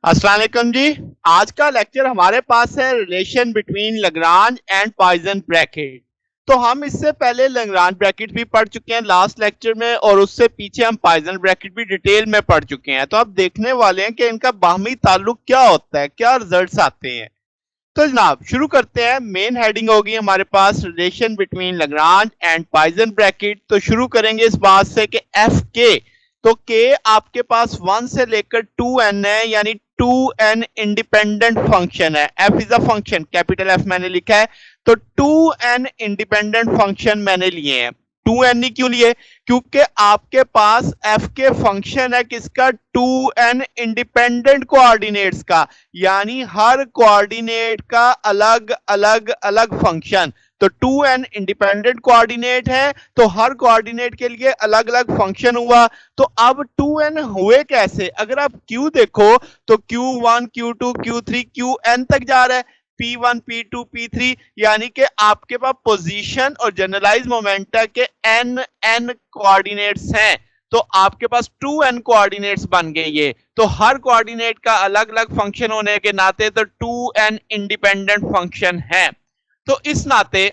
अस्सलाम वालेकुम जी। आज का लेक्चर हमारे पास है relation between Lagrange and Poisson bracket. तो हम इससे पहले लैग्रांज ब्रैकेट भी पढ़ चुके हैं लास्ट लेक्चर में, और उससे पीछे हम पॉइसन ब्रैकेट भी डिटेल में पढ़ चुके हैं। तो अब देखने वाले हैं कि इनका बाहमी ताल्लुक क्या होता है, क्या रिजल्ट्स आते हैं। तो जनाब शुरू करते हैं। मेन हेडिंग होगी हमारे पास relation between Lagrange and Poisson bracket. तो शुरू करेंगे इस बात से कि एफ के, तो के आपके पास 1 से लेकर 2n है, यानी 2n इंडिपेंडेंट फंक्शन है। F is a function, capital F मैंने लिखा है। तो 2n इंडिपेंडेंट फंक्शन मैंने लिए हैं। 2n ही क्यों लिए? क्योंकि आपके पास एफ के फंक्शन है किसका? 2n इंडिपेंडेंट कोऑर्डिनेट्स का, यानी हर कोऑर्डिनेट का अलग अलग अलग फंक्शन। तो 2n इंडिपेंडेंट कोऑर्डिनेट है, तो हर कोऑर्डिनेट के लिए अलग अलग फंक्शन हुआ। तो अब 2n हुए कैसे? अगर आप q देखो तो q1 q2 q3 qn तक जा रहा है, p1 p2 p3, यानी कि आपके पास पोजीशन और जनरलाइज मोमेंटा के n कोऑर्डिनेट्स हैं। तो आपके पास 2n कोऑर्डिनेट्स बन गए ये। तो हर कोऑर्डिनेट का अलग अलग फंक्शन होने के नाते तो 2n इंडिपेंडेंट फंक्शन है। तो इस नाते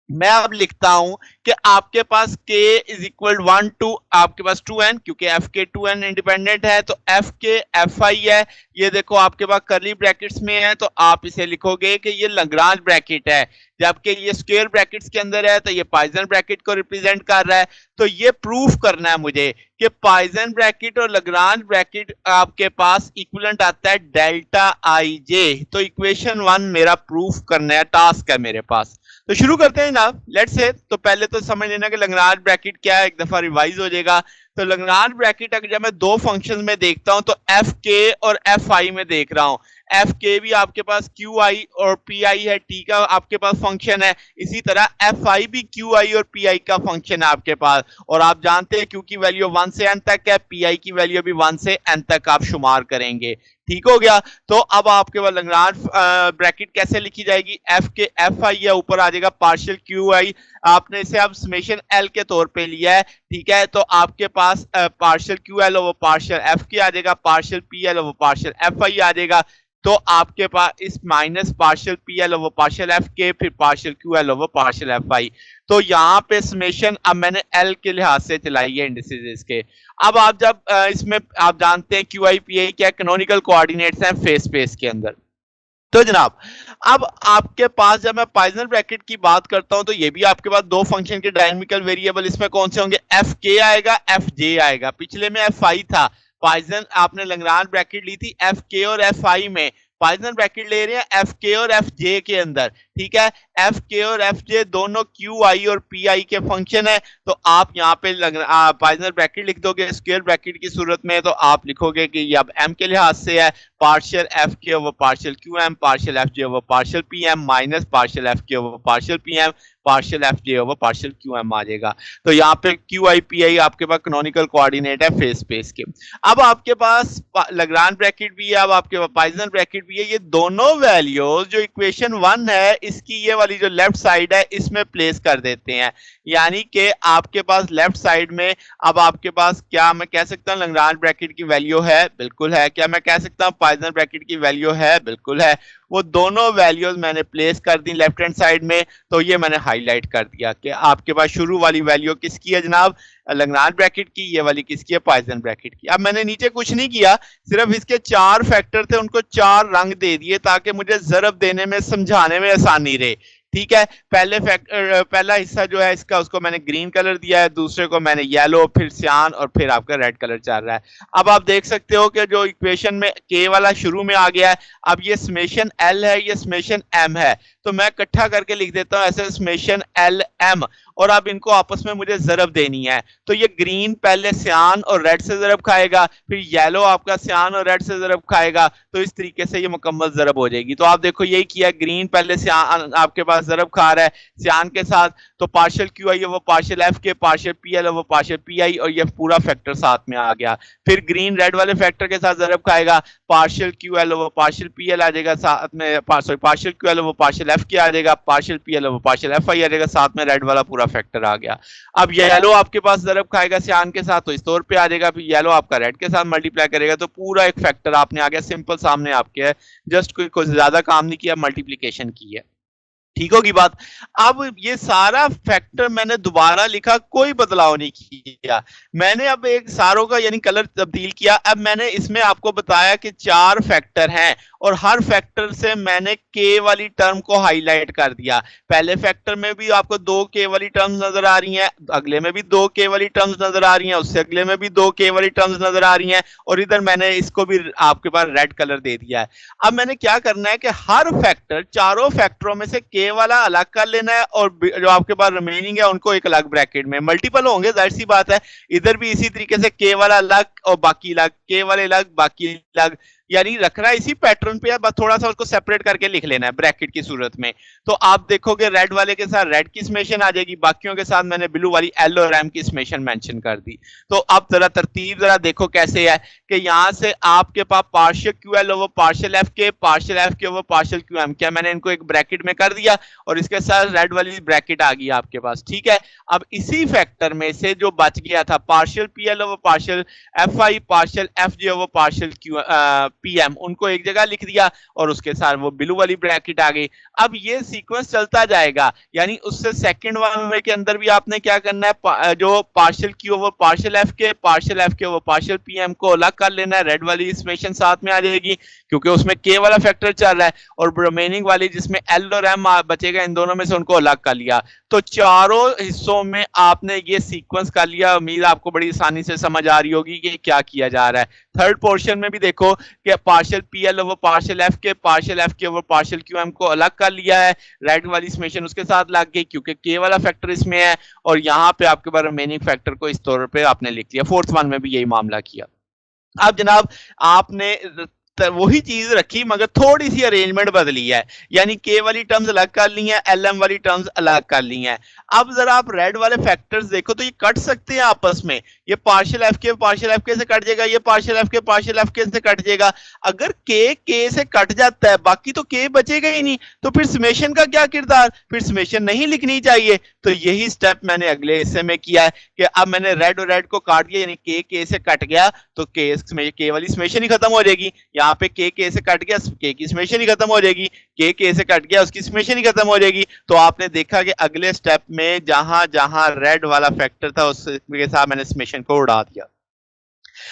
मैं अब लिखता हूं कि आपके पास k इज इक्वल 1 टू आपके पास 2n, क्योंकि f के 2n इंडिपेंडेंट है, तो f के fi है। ये देखो आपके पास करली ब्रैकेट्स में है, तो आप इसे लिखोगे कि ये लैग्रांज ब्रैकेट है, जबकि ये स्क्वायर ब्रैकेट्स के अंदर है, तो ये पॉइसन ब्रैकेट को रिप्रेजेंट कर रहा है। तो ये प्रूफ करना है मुझे कि पॉइसन ब्रैकेट और लैग्रांज ब्रैकेट आपके पास इक्विवेलेंट आता है डेल्टा आई जे। तो इक्वेशन 1 मेरा प्रूफ करना है, टास्क है मेरे पास। तो शुरू करते हैं जनाब, लेट्स से। तो पहले तो समझ लेना कि लैग्रांज ब्रैकेट क्या है, एक दफा रिवाइज हो जाएगा। तो लैग्रांज ब्रैकेट अगर जब मैं दो फंक्शंस में देखता हूं तो एफ के और एफ आई में देख रहा हूं। एफ के भी आपके पास क्यू आई और पी आई है, टी का आपके पास फंक्शन है। इसी तरह एफ आई भी क्यू आई और पी आई का फंक्शन है आपके पास। और आप जानते हैं क्यू की वैल्यू 1 से n तक है, पी आई की वैल्यू भी 1 से n तक आप शुमार करेंगे। ठीक हो गया। तो अब आपके पास लैग्रांज ब्रैकेट कैसे लिखी जाएगी? एफ के एफ आई है, ऊपर आ जाएगा पार्शियल क्यू आई। आपने इसे अब समेशन एल के तौर पे लिया है, ठीक है। तो आपके पास partial Q L over partial F K आ जाएगा, partial P L over partial F I आ जाएगा। तो आपके पास इस minus partial P L over partial F K, फिर partial Q L over partial F I. तो यहाँ पे समेशन अब मैंने एल के लिहाज से चलाई है इंडिसेस इसके। अब आप जब इसमें आप जानते हैं क्यू आई पी आई क्या कैनोनिकल कोऑर्डिनेट्स हैं फेस स्पेस के अंदर। तो जनाब अब आपके पास जब मैं पॉइसन ब्रैकेट की बात करता हूं तो ये भी आपके पास दो फंक्शन के डायनामिकल वेरिएबल इसमें कौन से होंगे? एफ के आएगा, एफ जे आएगा। पिछले में एफ आई था, पॉइसन आपने लैग्रांज ब्रैकेट ली थी एफ के और एफ आई में, पॉइसन ब्रैकेट ले रहे हैं एफ के और एफ जे के अंदर, ठीक है। एफ के और एफ जे दोनों क्यू आई और पी आई के फंक्शन है। तो आप यहाँ पे पॉइसन ब्रैकेट लिख दोगे स्क्वायर ब्रैकेट की सूरत में, तो आप लिखोगे कि ये अब एम के लिहाज से है partial F K over partial Q M, partial F J over partial P M, minus partial F K over partial P M, partial F J over partial Q M आ जाएगा। तो यहाँ पे क्यू आई पी आई आपके पास canonical coordinate है phase space के। अब आपके पास लैग्रांज ब्रैकेट भी है, अब आपके पास पॉइसन ब्रैकेट भी है। ये दोनों वैल्यूज जो इक्वेशन 1 है इसकी ये वाली जो लेफ्ट साइड है इसमें प्लेस कर देते हैं, यानी कि आपके पास लेफ्ट साइड में अब आपके पास क्या मैं कह सकता हूँ लैग्रांज ब्रैकेट की वैल्यू है? बिल्कुल है। क्या मैं कह सकता हूँ पॉइसन ब्रैकेट की वैल्यू है? बिल्कुल है। वो दोनों वैल्यूज मैंने प्लेस कर दी लेफ्ट हैंड साइड में। तो ये मैंने हाईलाइट कर दिया कि आपके पास शुरू वाली वैल्यू किसकी है जनाब? लैग्रांज ब्रैकेट की। ये वाली किसकी है? पॉइसन ब्रैकेट की। अब मैंने नीचे कुछ नहीं किया, सिर्फ इसके 4 फैक्टर थे उनको 4 रंग दे दिए ताकि मुझे जरब देने में समझाने में आसानी रहे, ठीक है। पहला हिस्सा जो है इसका उसको मैंने ग्रीन कलर दिया है, दूसरे को मैंने येलो, फिर सियान और फिर आपका रेड कलर चल रहा है। अब आप देख सकते हो कि जो इक्वेशन में के वाला शुरू में आ गया है, अब ये समेशन एल है, ये समेशन एम है। तो मैं इकट्ठा करके लिख देता हूं ऐसे समेशन एल एम, और अब इनको आपस में मुझे जरब देनी है। तो ये ग्रीन पहले सियान और रेड से जरब खाएगा, फिर येलो आपका सियान और रेड से जरब खाएगा। तो इस तरीके से ये मुकम्मल जरब हो जाएगी। तो आप देखो यही किया, ग्रीन पहले सियान आपके पास जरब खा रहा है सियान के साथ, तो पार्शियल क्यू आई वो partial F K, partial P L वो पार्शियल पी आई, और ये पूरा फैक्टर साथ में आ गया। फिर ग्रीन रेड वाले फैक्टर के साथ जरब खाएगा, पार्शियल क्यू एल वो पार्शियल पी एल आ जाएगा साथ में, सॉरी पार्शियल क्यू एल वो पार्शियल एफ के आ जाएगा, partial P L over partial F I आ जाएगा, साथ में रेड वाला पूरा फैक्टर आ गया। अब येलो आपके पास ज़रब खाएगा सियान के साथ, तो इस तौर पे आ जाएगा, फिर येलो आपका रेड के साथ मल्टीप्लाई करेगा, तो पूरा एक फैक्टर आपने आ गया, सिंपल सामने आपके है, जस्ट कोई ज्यादा काम नहीं किया, मल्टीप्लीकेशन की है। ठीक होगी बात। अब ये सारा फैक्टर मैंने दोबारा लिखा, कोई बदलाव नहीं किया, मैंने अब एक सारों का यानी कलर तब्दील किया। अब मैंने इसमें आपको बताया कि 4 फैक्टर हैं और हर फैक्टर से मैंने के वाली टर्म को हाईलाइट कर दिया। पहले फैक्टर में भी आपको 2 के वाली टर्म्स नजर आ रही हैं, अगले में भी 2 के वाली टर्म्स नजर आ रही हैं, उससे अगले में भी 2 के वाली टर्म्स नजर आ रही हैं, और इधर मैंने इसको भी आपके पास रेड कलर दे दिया है। अब मैंने क्या करना है कि हर फैक्टर, चारों फैक्टरों में से के वाला अलग कर लेना है, और जो आपके पास रिमेनिंग है उनको एक अलग ब्रैकेट में, मल्टीपल होंगे जाहिर सी बात है, इधर भी इसी तरीके से के वाला अलग और बाकी अलग, के वाले अलग बाकी अलग, यानी रखना है इसी पैटर्न पे, बस थोड़ा सा उसको सेपरेट करके लिख लेना है ब्रैकेट की सूरत में। तो आप देखोगे रेड वाले के साथ रेड की समेशन आ जाएगी, बाकियों के साथ मैंने ब्लू वाली एल और एम की समेशन मेंशन कर दी। तो अब जरा तरतीब जरा देखो कैसे है कि यहां से आपके पास partial Q L over partial F K, partial F K over partial Q M, क्या मैंने इनको एक ब्रैकेट में कर दिया और इसके साथ रेड वाली ब्रैकेट आ गई आपके पास। ठीक है, अब इसी फैक्टर में से जो बच गया था partial P L over partial F आई, partial F J over partial Q PM, उनको एक जगह लिख दिया और उसके साथ वो ब्लू वाली ब्रैकेट आ गई। अब ये सीक्वेंस चलता जाएगा, यानी उससे सेकंड वन के अंदर भी आपने क्या करना है, जो partial Q over partial F K over partial PM को अलग कर लेना है, रेड वाली समेशन साथ में आ जाएगी क्योंकि उसमें के वाला फैक्टर चल रहा है, और रिमेनिंग वाली जिसमें एल और एम बचेगा, इन दोनों में से उनको अलग कर लिया। तो चारों हिस्सों में आपने ये सीक्वेंस कर लिया। उम्मीद आपको बड़ी आसानी से समझ आ रही होगी कि क्या किया जा रहा है। थर्ड पोर्शन में भी देखो कि partial P L over partial F K over partial Q M को अलग कर लिया है, रेड वाली समेशन उसके साथ लग गई क्योंकि के वाला फैक्टर इसमें है, और यहाँ पे आपके पास रिमेनिंग फैक्टर को इस तौर पे आपने लिख लिया। फोर्थ वन में भी यही मामला किया। अब जनाब आपने वही चीज रखी मगर थोड़ी सी अरेंजमेंट बदली है, यानी के वाली टर्म्स अलग कर ली हैं, एल एम वाली टर्म्स अलग कर ली हैं। अब जरा आप रेड वाले फैक्टर्स देखो तो ये कट सकते हैं आपस में, ये पार्शियल एफ के से कट जाएगा, ये पार्शियल एफ के से कट जाएगा। अगर के से कट जाता है बाकी तो के बचेगा ही नहीं, तो फिर समेशन का क्या किरदार, फिर समेशन नहीं लिखनी चाहिए। तो यही स्टेप मैंने अगले हिस्से में किया है कि अब मैंने रेड और रेड को काट दिया, यानी के से कट गया तो के वाली समेशन ही खत्म हो जाएगी। यहाँ पे के से कट गया, के की समेशन ही खत्म हो जाएगी, के से कट गया उसकी समेशन ही खत्म हो जाएगी। तो आपने देखा कि अगले स्टेप में जहां जहां रेड वाला फैक्टर था उसके साथ मैंने समेशन को उड़ा दिया।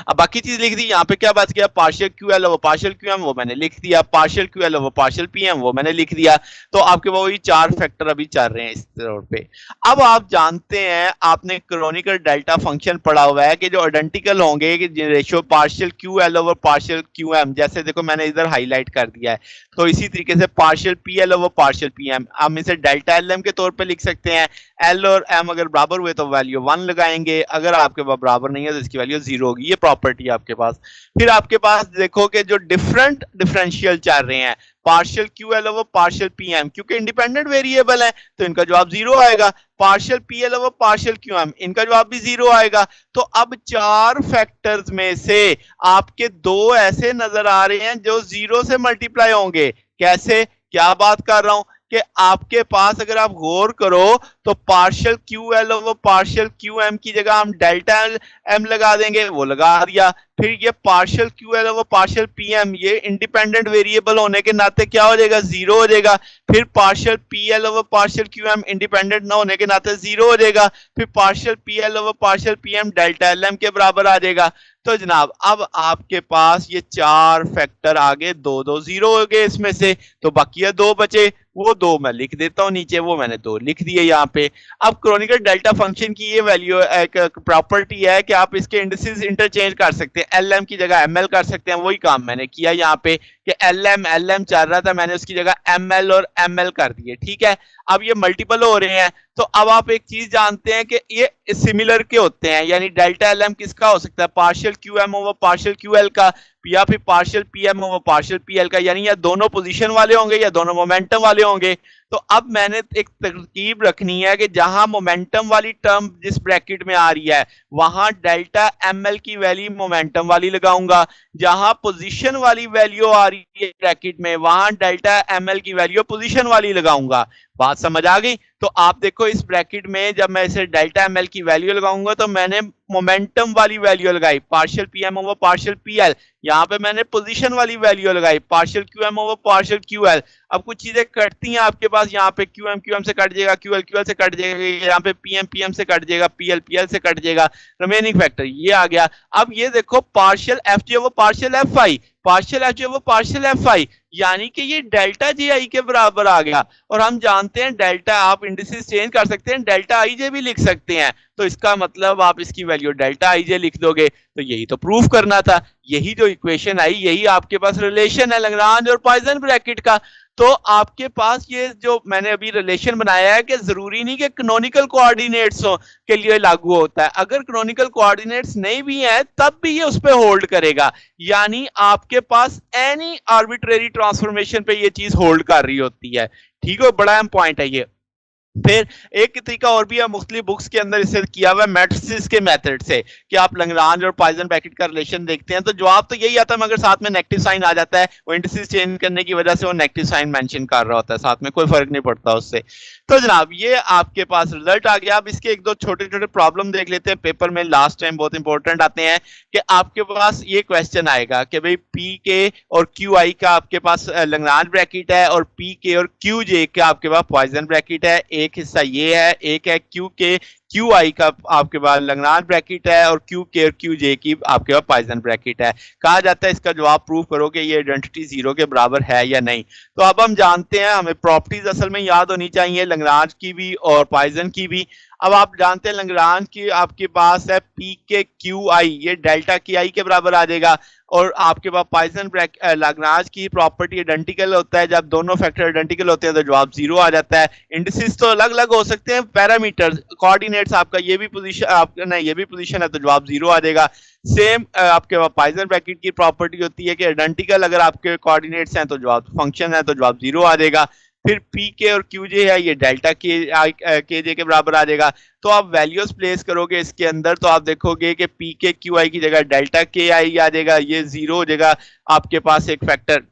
अब बाकी चीज लिख दी, यहाँ पे क्या बच गया, partial Q L over partial Q M वो मैंने लिख दिया, partial Q L over partial P M वो मैंने लिख दिया। तो आपके वही 4 फैक्टर अभी चल रहे हैं इस तौर पे। अब आप जानते हैं, आपने क्रोनिकल डेल्टा फंक्शन पढ़ा हुआ है कि जो आइडेंटिकल होंगे कि ratio partial Q L over partial Q M, जैसे देखो मैंने इधर हाईलाइट कर दिया है, तो इसी तरीके से partial P L over partial P M हम इसे डेल्टा एल एम के तौर पर लिख सकते हैं। एल और एम अगर बराबर हुए तो वैल्यू 1 लगाएंगे, अगर आपके पास बराबर नहीं है तो इसकी वैल्यू 0 होगी। ये प्रॉपर्टी आपके पास। फिर आपके पास देखो कि जो डिफरेंट डिफरेंशियल चल रहे हैं, partial Q L over partial P M, क्योंकि इंडिपेंडेंट वेरिएबल है तो इनका जवाब 0 आएगा। Partial P L over partial Q M, इनका जवाब भी 0 आएगा। तो अब 4 फैक्टर्स में से आपके 2 ऐसे नजर आ रहे हैं जो 0 से मल्टीप्लाई होंगे। कैसे, क्या बात कर रहा हूं कि आपके पास अगर आप गौर करो तो partial Q L over partial Q M की जगह हम डेल्टा एम लगा देंगे, वो लगा दिया। फिर ये partial Q L over partial P M, ये इंडिपेंडेंट वेरिएबल होने के नाते क्या हो जाएगा, 0 हो जाएगा। फिर partial P L over partial Q M independent ना होने के नाते 0 हो जाएगा। फिर partial P L over partial P M delta L M के बराबर आ जाएगा। तो जनाब अब आपके पास ये 4 फैक्टर आगे 2 0 हो गए इसमें से, तो बाकी 2 बचे, वो 2 मैं लिख देता हूं नीचे, वो मैंने 2 लिख दिए यहाँ पे। अब क्रोनिकल डेल्टा फंक्शन की ये वैल्यू एक प्रॉपर्टी है कि आप इसके इंडिसेस इंटरचेंज कर सकते हैं, एल एम की जगह एम एल कर सकते हैं। वही काम मैंने किया यहाँ पे कि एल एम चल रहा था, मैंने उसकी जगह एम एल और एम एल कर दिए। ठीक है, अब ये मल्टीपल हो रहे हैं, तो अब आप एक चीज जानते हैं कि ये सिमिलर के होते हैं, यानी डेल्टा एल एम किसका हो सकता है, partial Q M over partial Q L का, या फिर partial P M over partial P L का, यानी या दोनों पोजीशन वाले होंगे या दोनों मोमेंटम वाले होंगे। तो तो अब मैंने एक तरकीब रखनी है कि जहां मोमेंटम वाली टर्म जिस ब्रैकेट में आ रही है वहां डेल्टा एम एल की वैल्यू मोमेंटम वाली लगाऊंगा, जहां पोजीशन वाली वैल्यू आ रही है ब्रैकेट में वहां डेल्टा एम एल की वैल्यू पोजीशन वाली लगाऊंगा। बात समझ आ गई? तो आप देखो इस ब्रैकेट में जब मैं इसे डेल्टा एम एल की वैल्यू लगाऊंगा तो मैंने मोमेंटम वाली वैल्यू लगाई partial P M over partial P L, यहाँ पे मैंने पोजीशन वाली वैल्यू लगाई partial Q M over partial Q L. अब कुछ चीजें कटती हैं आपके पास, यहाँ पे क्यू एम से कट जाएगा, क्यू एल से कट जाएगा, यहाँ पे पी एम से कट जाएगा, पी एल से कट जाएगा, रिमेनिंग फैक्टर ये आ गया। अब ये देखो partial F G over partial F आई, partial F G over partial F आई, यानी कि ये डेल्टा जे आई के बराबर आ गया। और हम जानते हैं डेल्टा आप इंडिसेस चेंज कर सकते हैं, डेल्टा आई जे भी लिख सकते हैं, तो इसका मतलब आप इसकी वैल्यू डेल्टा आई जे लिख दोगे। तो यही तो प्रूफ करना था, यही जो इक्वेशन आई यही आपके पास रिलेशन है लैग्रांज और पॉइसन ब्रैकेट का। तो आपके पास ये जो मैंने अभी रिलेशन बनाया है कि जरूरी नहीं कि कैनोनिकल कोऑर्डिनेट्स हो के लिए लागू होता है, अगर कैनोनिकल कोऑर्डिनेट्स नहीं भी है तब भी ये उस पर होल्ड करेगा, यानी आपके पास एनी आर्बिट्रेरी ट्रांसफॉर्मेशन पे ये चीज होल्ड कर रही होती है। ठीक है, बड़ा अहम पॉइंट है ये। फिर एक तरीका और भी है, मुख्तलिफ बुक्स के अंदर इसे किया हुआ है मैट्रिसेस के मेथड से कि आप लैग्रांज और पॉइसन ब्रैकेट का रिलेशन देखते हैं तो जवाब तो यही आता है, मगर साथ में नेगेटिव साइन आ जाता है, वो इंडिसेस चेंज करने की वजह से वो नेगेटिव साइन मेंशन कर रहा होता है, साथ में कोई फर्क नहीं पड़ता उससे। तो जनाब ये आपके पास रिजल्ट आ गया। अब इसके एक दो छोटे छोटे प्रॉब्लम देख लेते हैं, पेपर में लास्ट टाइम बहुत इंपॉर्टेंट आते हैं कि आपके पास ये क्वेश्चन आएगा कि भाई पी के और क्यू आई का आपके पास लैग्रांज ब्रैकेट है और पी के और क्यू जे का आपके पास पॉइसन ब्रैकेट है, एक हिस्सा ये है, एक है क्यू के क्यू आई का आपके पास लैग्रांज ब्रैकेट है और क्यू के और क्यू जे की आपके पास पॉइसन ब्रैकेट है। कहा जाता है इसका जवाब प्रूव करो कि ये आइडेंटिटी जीरो के बराबर है या नहीं। तो अब हम जानते हैं, हमें प्रॉपर्टीज असल में याद होनी चाहिए लैग्रांज की भी और पॉइसन की भी। अब आप जानते हैं लैग्रांज की आपके पास है पी के क्यू आई, ये डेल्टा की आई के बराबर आ जाएगा, और आपके पास पॉइसन लैग्रांज की प्रॉपर्टी आइडेंटिकल होता है, जब दोनों फैक्टर आइडेंटिकल होते हैं तो जवाब जीरो आ जाता है। इंडिसेस तो अलग अलग हो सकते हैं, पैरामीटर्स कोऑर्डिनेट्स आपका ये भी पोजीशन आपका नहीं ये भी पोजीशन है तो जवाब जीरो आ जाएगा। सेम आपके पास पॉइसन ब्रैकेट की प्रॉपर्टी होती है कि आइडेंटिकल अगर आपके कोऑर्डिनेट्स हैं तो जवाब फंक्शन है तो जवाब जीरो आ जाएगा। फिर पी के और क्यू जे है ये डेल्टा के जे के बराबर आ जाएगा। तो आप वैल्यूज प्लेस करोगे इसके अंदर तो आप देखोगे कि पी के क्यू आई की जगह डेल्टा के आई आ जाएगा, ये जीरो हो जाएगा आपके पास एक फैक्टर,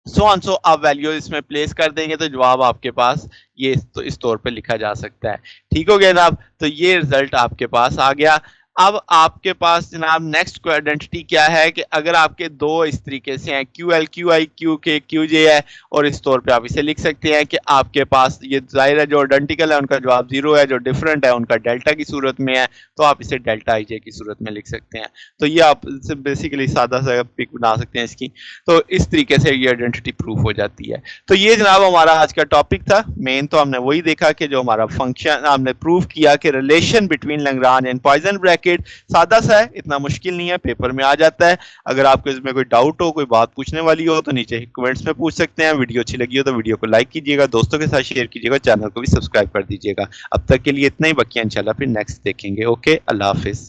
सो आप वैल्यू इसमें प्लेस कर देंगे तो जवाब आपके पास ये तो इस तौर पे लिखा जा सकता है। ठीक हो गया जनाब, तो ये रिजल्ट आपके पास आ गया। अब आपके पास जनाब नेक्स्ट आइडेंटिटी क्या है कि अगर आपके दो इस तरीके से हैं, Q L Q I Q के क्यू जे है, और इस तौर पे आप इसे लिख सकते हैं कि आपके पास ये जाहिर है जो आइडेंटिकल है उनका जवाब जीरो है, जो डिफरेंट है उनका डेल्टा की सूरत में है, तो आप इसे डेल्टा आई जे की सूरत में लिख सकते हैं। तो ये आप बेसिकली सादा सा पिक बना सकते हैं इसकी। तो इस तरीके से ये आइडेंटिटी प्रूफ हो जाती है। तो ये जनाब हमारा आज का टॉपिक था। मेन तो हमने वही देखा कि जो हमारा फंक्शन हमने प्रूव किया कि relation between Lagrange and Poisson bracket सादा सा है, इतना मुश्किल नहीं है, पेपर में आ जाता है। अगर आपको इसमें कोई डाउट हो, कोई बात पूछने वाली हो तो नीचे कमेंट्स में पूछ सकते हैं। वीडियो अच्छी लगी हो तो वीडियो को लाइक कीजिएगा, दोस्तों के साथ शेयर कीजिएगा, चैनल को भी सब्सक्राइब कर दीजिएगा। अब तक के लिए इतना ही, बाकी इंशाल्लाह फिर नेक्स्ट देखेंगे। ओके, अल्लाह हाफिज।